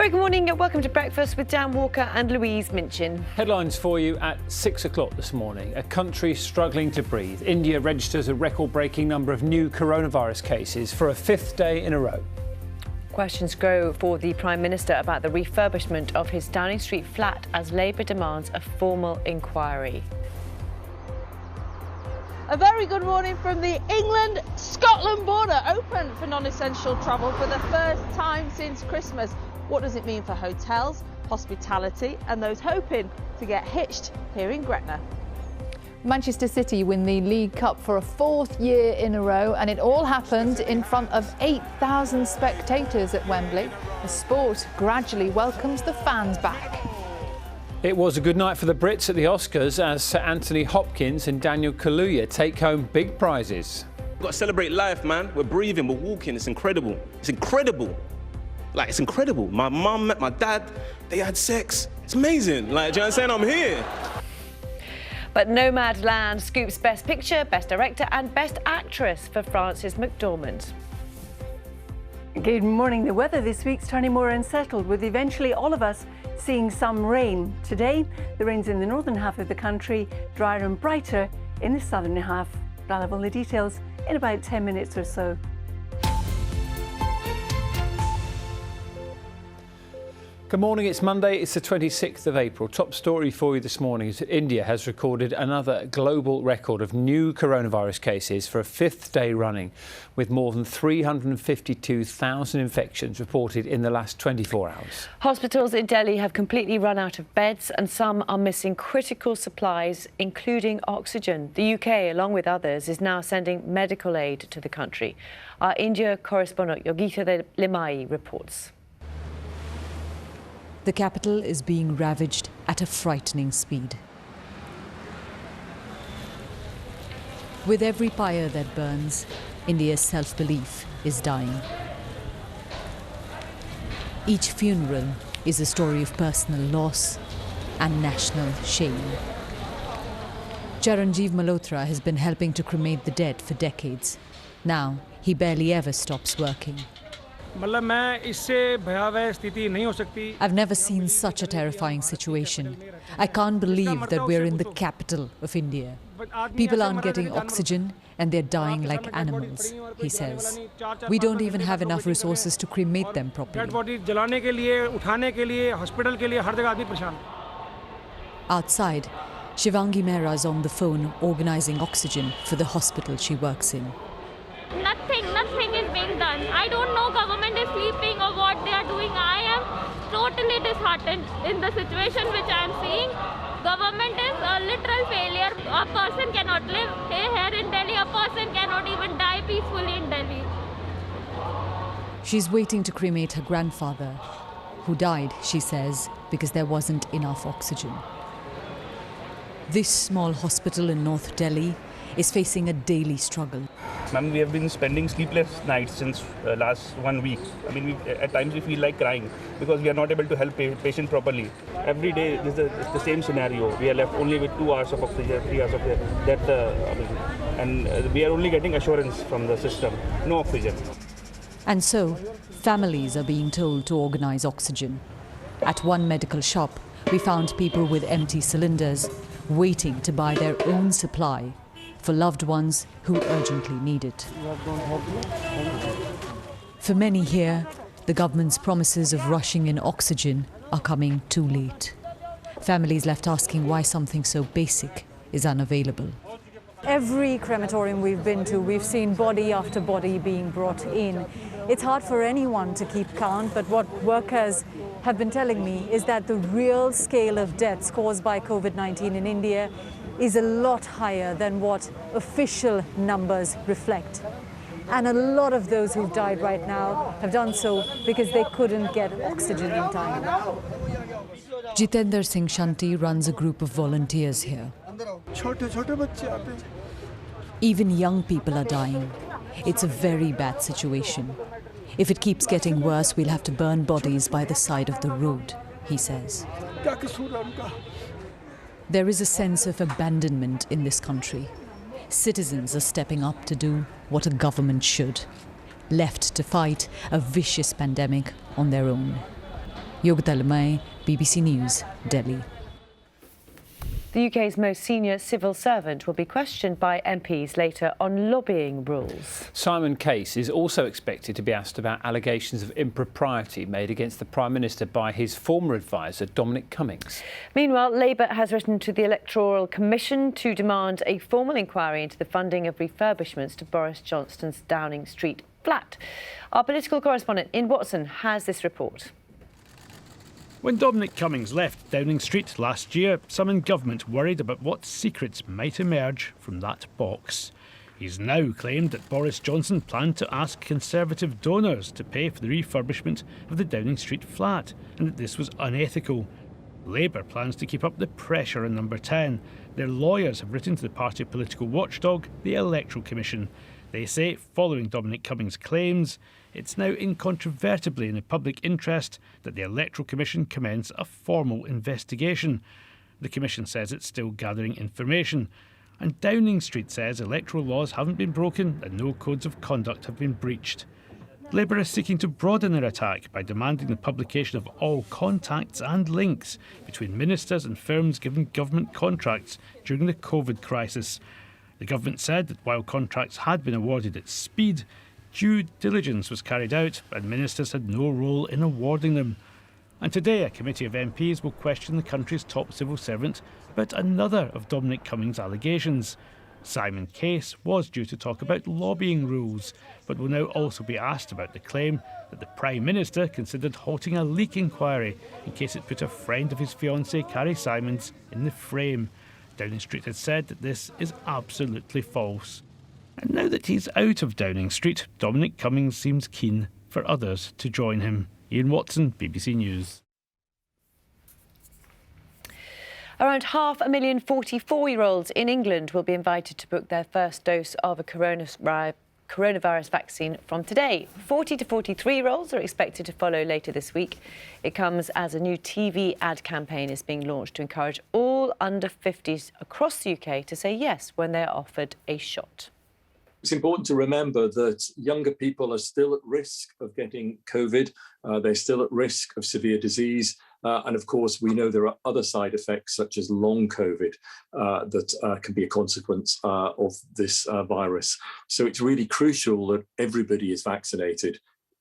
Very good morning and welcome to Breakfast with Dan Walker and Louise Minchin. Headlines for you at 6 o'clock this morning. A country struggling to breathe. India registers a record-breaking number of new coronavirus cases for a fifth day in a row. Questions grow for the Prime Minister about the refurbishment of his Downing Street flat as Labour demands a formal inquiry. A very good morning from the England-Scotland border, open for non-essential travel for the first time since Christmas. What does it mean for hotels, hospitality and those hoping to get hitched here in Gretna? Manchester City win the League Cup for a fourth year in a row, and it all happened in front of 8,000 spectators at Wembley. The sport gradually welcomes the fans back. It was a good night for the Brits at the Oscars as Sir Anthony Hopkins and Daniel Kaluuya take home big prizes. We've got to celebrate life, man. We're breathing, we're walking. It's incredible. It's incredible. Like, it's incredible. My mum met my dad. They had sex. It's amazing. Like, do you know what I'm saying? I'm here. But Nomadland scoops Best Picture, Best Director and Best Actress for Frances McDormand. Good morning. The weather this week's turning more unsettled, with eventually all of us seeing some rain. Today, the rain's in the northern half of the country, drier and brighter in the southern half. I'll have all the details in about 10 minutes or so. Good morning, it's Monday, it's the 26th of April. Top story for you this morning is that India has recorded another global record of new coronavirus cases for a fifth day running, with more than 352,000 infections reported in the last 24 hours. Hospitals in Delhi have completely run out of beds and some are missing critical supplies, including oxygen. The UK, along with others, is now sending medical aid to the country. Our India correspondent Yogita Limai reports. The capital is being ravaged at a frightening speed. With every pyre that burns, India's self-belief is dying. Each funeral is a story of personal loss and national shame. Charanjeev Malhotra has been helping to cremate the dead for decades. Now, he barely ever stops working. I've never seen such a terrifying situation. I can't believe that we're in the capital of India. People aren't getting oxygen and they're dying like animals, he says. We don't even have enough resources to cremate them properly. Outside, Shivangi Mehra is on the phone organizing oxygen for the hospital she works in. Nothing is being done. I don't know government is sleeping or what they are doing. I am totally disheartened in the situation which I am seeing. Government is a literal failure. A person cannot live here in Delhi. A person cannot even die peacefully in Delhi. She's waiting to cremate her grandfather, who died, she says, because there wasn't enough oxygen. This small hospital in North Delhi is facing a daily struggle. Ma'am, we have been spending sleepless nights since last 1 week. I mean, at times we feel like crying because we are not able to help patient properly. Every day it's the same scenario. We are left only with 2 hours of oxygen, 3 hours of death, and we are only getting assurance from the system, no oxygen. And so, families are being told to organize oxygen. At one medical shop, we found people with empty cylinders waiting to buy their own supply for loved ones who urgently need it. For many here, the government's promises of rushing in oxygen are coming too late. Families left asking why something so basic is unavailable. Every crematorium we've been to, we've seen body after body being brought in. It's hard for anyone to keep count, but what workers have been telling me is that the real scale of deaths caused by COVID-19 in India is a lot higher than what official numbers reflect. And a lot of those who've died right now have done so because they couldn't get oxygen in time. Jitender Singh Shanti runs a group of volunteers here. Even young people are dying. It's a very bad situation. If it keeps getting worse, we'll have to burn bodies by the side of the road, he says. There is a sense of abandonment in this country. Citizens are stepping up to do what a government should, left to fight a vicious pandemic on their own. Yogita Lamai, BBC News, Delhi. The UK's most senior civil servant will be questioned by MPs later on lobbying rules. Simon Case is also expected to be asked about allegations of impropriety made against the Prime Minister by his former adviser, Dominic Cummings. Meanwhile, Labour has written to the Electoral Commission to demand a formal inquiry into the funding of refurbishments to Boris Johnson's Downing Street flat. Our political correspondent in Watson has this report. When Dominic Cummings left Downing Street last year, some in government worried about what secrets might emerge from that box. He's now claimed that Boris Johnson planned to ask Conservative donors to pay for the refurbishment of the Downing Street flat, and that this was unethical. Labour plans to keep up the pressure on Number 10. Their lawyers have written to the party political watchdog, the Electoral Commission. They say, following Dominic Cummings' claims, it's now incontrovertibly in the public interest that the Electoral Commission commence a formal investigation. The Commission says it's still gathering information. And Downing Street says electoral laws haven't been broken and no codes of conduct have been breached. Labour is seeking to broaden their attack by demanding the publication of all contacts and links between ministers and firms given government contracts during the Covid crisis. The government said that while contracts had been awarded at speed, due diligence was carried out and ministers had no role in awarding them. And today a committee of MPs will question the country's top civil servant about another of Dominic Cummings' allegations. Simon Case was due to talk about lobbying rules, but will now also be asked about the claim that the Prime Minister considered halting a leak inquiry in case it put a friend of his fiancée, Carrie Simons, in the frame. Downing Street has said that this is absolutely false. And now that he's out of Downing Street, Dominic Cummings seems keen for others to join him. Ian Watson, BBC News. Around 500,000 44-year-olds in England will be invited to book their first dose of a coronavirus vaccine from today. 40 to 43-year-olds are expected to follow later this week. It comes as a new TV ad campaign is being launched to encourage all under 50s across the UK to say yes when they are offered a shot. It's important to remember that younger people are still at risk of getting COVID. They're still at risk of severe disease. And of course, we know there are other side effects such as long COVID that can be a consequence of this virus. So it's really crucial that everybody is vaccinated.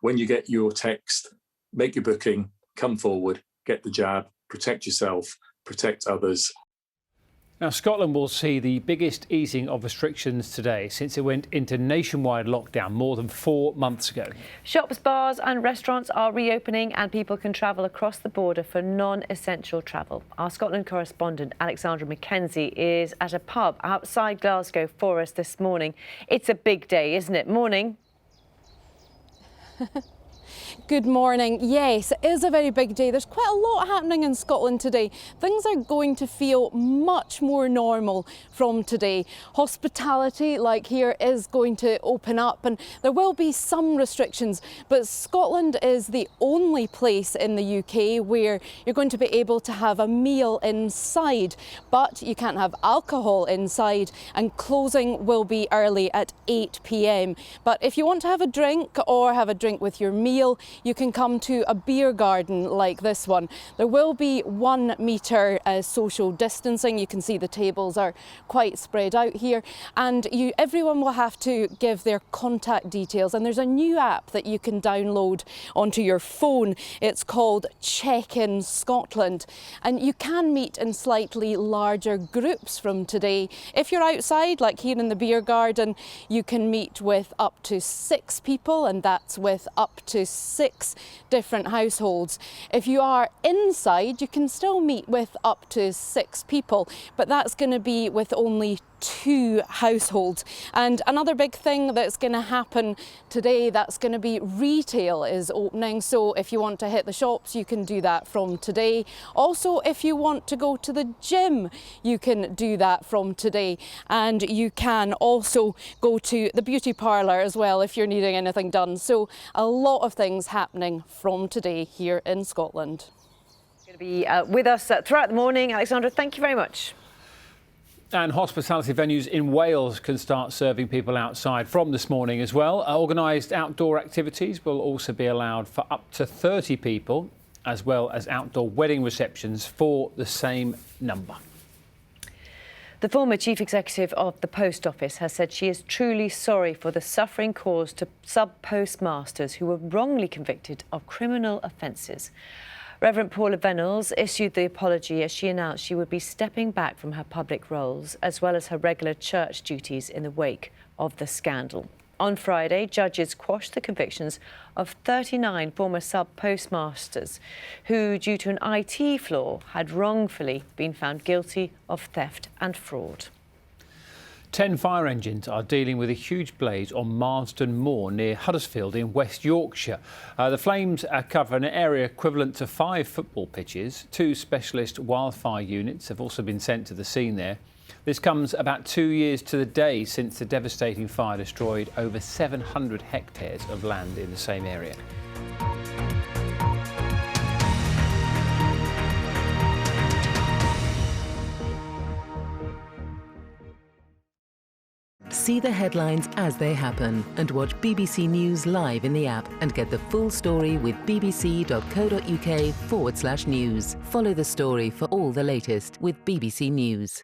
When you get your text, make your booking, come forward, get the jab, protect yourself, protect others. Now, Scotland will see the biggest easing of restrictions today since it went into nationwide lockdown more than 4 months ago. Shops, bars and restaurants are reopening and people can travel across the border for non-essential travel. Our Scotland correspondent Alexandra Mackenzie is at a pub outside Glasgow for us this morning. It's a big day, isn't it? Morning. Good morning. Yes, it is a very big day. There's quite a lot happening in Scotland today. Things are going to feel much more normal from today. Hospitality, like here, is going to open up and there will be some restrictions, but Scotland is the only place in the UK where you're going to be able to have a meal inside, but you can't have alcohol inside, and closing will be early at 8 p.m. But if you want to have a drink or have a drink with your meal, you can come to a beer garden like this one. There will be 1 metre social distancing. You can see the tables are quite spread out here, and everyone will have to give their contact details, and there's a new app that you can download onto your phone. It's called Check-in Scotland, and you can meet in slightly larger groups from today. If you're outside, like here in the beer garden, you can meet with up to 6 people, and that's with up to 6 different households. If you are inside, you can still meet with up to 6 people, but that's going to be with only 2 households. And another big thing that's going to happen today, that's going to be retail is opening. So if you want to hit the shops, you can do that from today. Also, if you want to go to the gym, you can do that from today. And you can also go to the beauty parlour as well if you're needing anything done. So a lot of things happening from today here in Scotland. Going to be with us throughout the morning. Alexandra, thank you very much. And hospitality venues in Wales can start serving people outside from this morning as well. Organised outdoor activities will also be allowed for up to 30 people. as well as outdoor wedding receptions for the same number. The former chief executive of the Post Office has said she is truly sorry for the suffering caused to sub-postmasters who were wrongly convicted of criminal offences. Reverend Paula Venables issued the apology as she announced she would be stepping back from her public roles as well as her regular church duties in the wake of the scandal. On Friday, judges quashed the convictions of 39 former sub-postmasters who, due to an IT flaw, had wrongfully been found guilty of theft and fraud. 10 fire engines are dealing with a huge blaze on Marsden Moor near Huddersfield in West Yorkshire. The flames cover an area equivalent to 5 football pitches. 2 specialist wildfire units have also been sent to the scene there. This comes about 2 years to the day since the devastating fire destroyed over 700 hectares of land in the same area. See the headlines as they happen and watch BBC News live in the app and get the full story with bbc.co.uk/news. Follow the story for all the latest with BBC News.